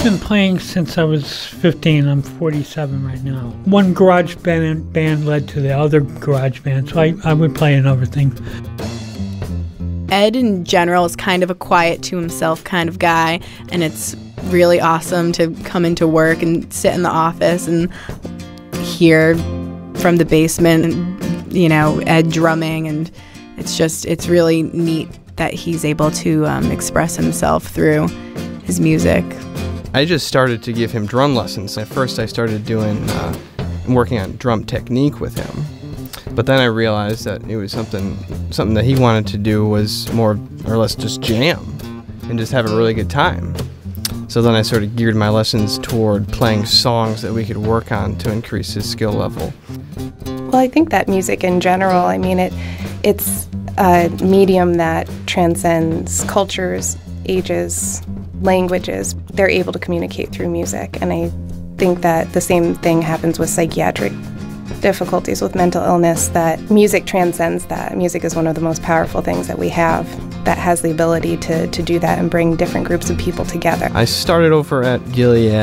been playing since I was 15. I'm 47 right now. One garage band led to the other garage band, so I would play in other things. Ed in general is kind of a quiet to himself kind of guy, and it's really awesome to come into work and sit in the office and hear from the basement and, you know, Ed drumming, and it's really neat that he's able to express himself through his music. I just started to give him drum lessons. At first I started working on drum technique with him. But then I realized that it was something that he wanted to do was more or less just jam and just have a really good time. So then I sort of geared my lessons toward playing songs that we could work on to increase his skill level. Well, I think that music in general, I mean, it's a medium that transcends cultures, ages, languages. They're able to communicate through music, and I think that the same thing happens with psychiatric difficulties, with mental illness, that music transcends that. Music is one of the most powerful things that we have that has the ability to do that and bring different groups of people together. I started over at Gilead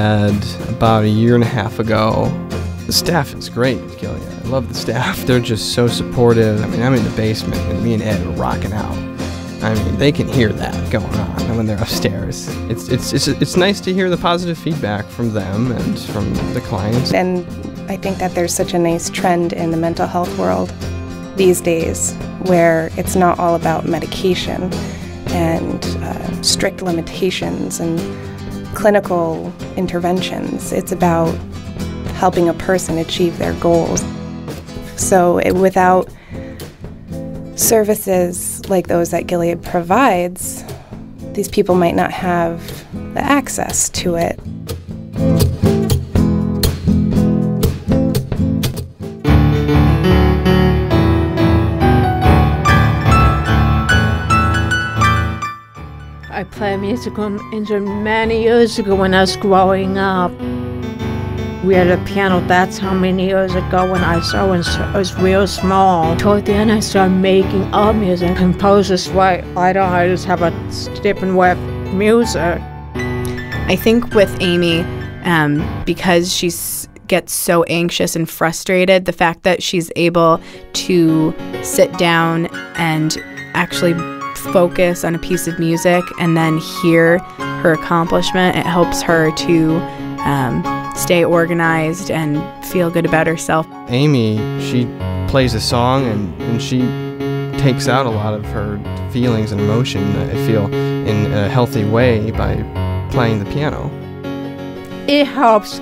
about 1.5 years ago. The staff is great at Gilead. I love the staff. They're just so supportive. I mean, I'm in the basement and me and Ed are rocking out. I mean, they can hear that going on when they're upstairs. It's nice to hear the positive feedback from them and from the clients. And I think that there's such a nice trend in the mental health world these days where it's not all about medication and strict limitations and clinical interventions. It's about helping a person achieve their goals. So without services like those that Gilead provides, these people might not have the access to it. I played musical instrument many years ago when I was growing up. We had a piano, that's how many years ago when I was real small. Toward the end I started making up music. Composers, why don't I just have a different way of music? I think with Amy, because she gets so anxious and frustrated, the fact that she's able to sit down and actually focus on a piece of music and then hear her accomplishment, it helps her to stay organized and feel good about herself. Amy, she plays a song and she takes out a lot of her feelings and emotion, I feel, in a healthy way by playing the piano. It helps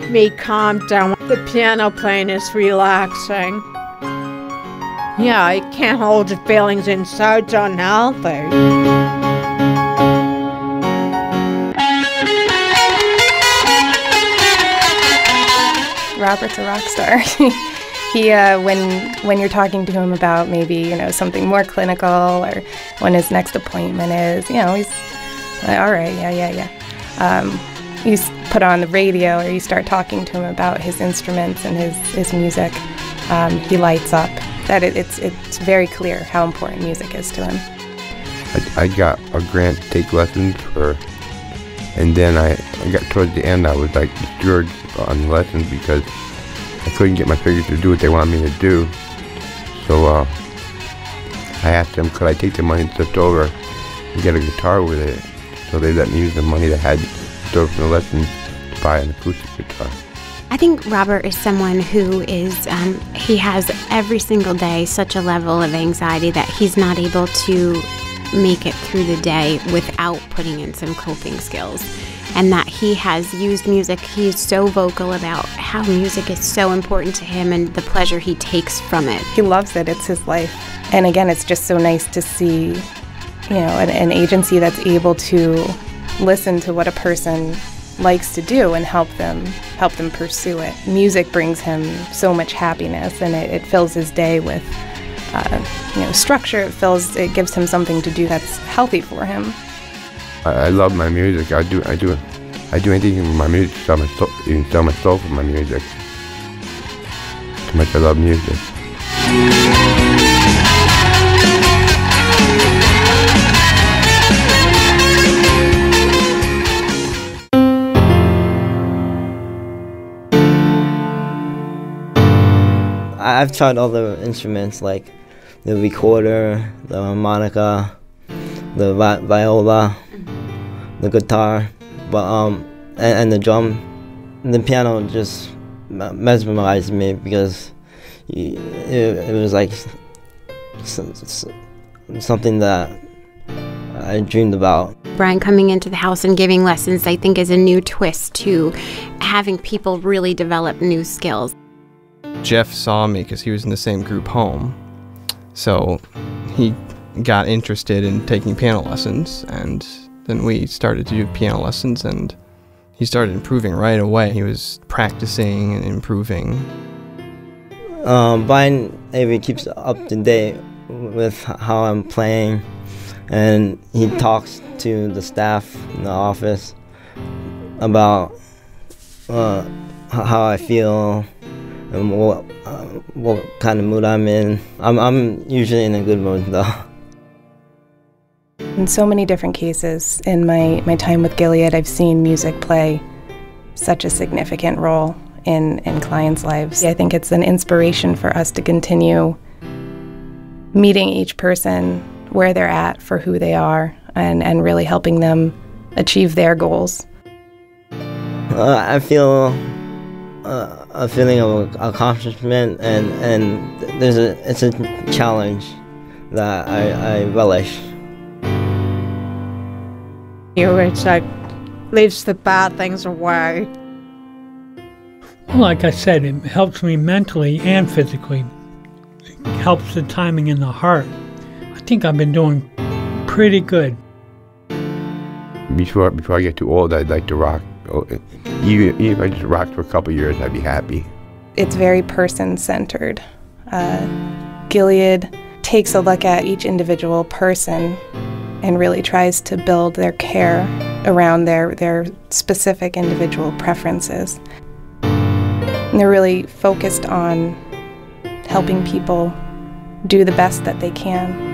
me calm down. The piano playing is relaxing. Yeah, I can't hold the feelings inside, it's unhealthy. Robert's a rock star. He, when you're talking to him about maybe, you know, something more clinical or when his next appointment is, you know, he's like, all right, yeah. You put on the radio or you start talking to him about his instruments and his music, he lights up. That it's very clear how important music is to him. I got a grant to take lessons for, and then I got towards the end I was like discouraged on the lessons because I couldn't get my fingers to do what they wanted me to do. So I asked them, could I take the money left over and get a guitar with it? So they let me use the money that I had left over from the lessons to buy an acoustic guitar. I think Robert is someone who is, he has every single day such a level of anxiety that he's not able to make it through the day without putting in some coping skills. And that he has used music, he's so vocal about how music is so important to him and the pleasure he takes from it. He loves it, it's his life. And again, it's just so nice to see, you know, an agency that's able to listen to what a person likes to do and help them pursue it. Music brings him so much happiness, and it fills his day with you know, structure. It gives him something to do that's healthy for him. I love my music. I do anything with my music. Even sell my soul for my music. Too much I love music. I've tried all the instruments like the recorder, the harmonica, the viola, the guitar, but and the drum. The piano just mesmerized me because it was like something that I dreamed about. Brian coming into the house and giving lessons, I think, is a new twist to having people really develop new skills. Jeff saw me because he was in the same group home, so he got interested in taking piano lessons, and then we started to do piano lessons, and he started improving right away. He was practicing and improving. Brian Avery keeps up to date with how I'm playing, and he talks to the staff in the office about how I feel and what kind of mood I'm in. I'm usually in a good mood though. In so many different cases in my time with Gilead, I've seen music play such a significant role in clients' lives. I think it's an inspiration for us to continue meeting each person where they're at for who they are and really helping them achieve their goals. I feel a feeling of accomplishment, and it's a challenge that I relish. It's like leaves the bad things away. Well, like I said, it helps me mentally and physically. It helps the timing in the heart. I think I've been doing pretty good. Before I get too old, I'd like to rock. Even if I just rocked for a couple years, I'd be happy. It's very person-centered. Gilead takes a look at each individual person and really tries to build their care around their specific individual preferences. And they're really focused on helping people do the best that they can.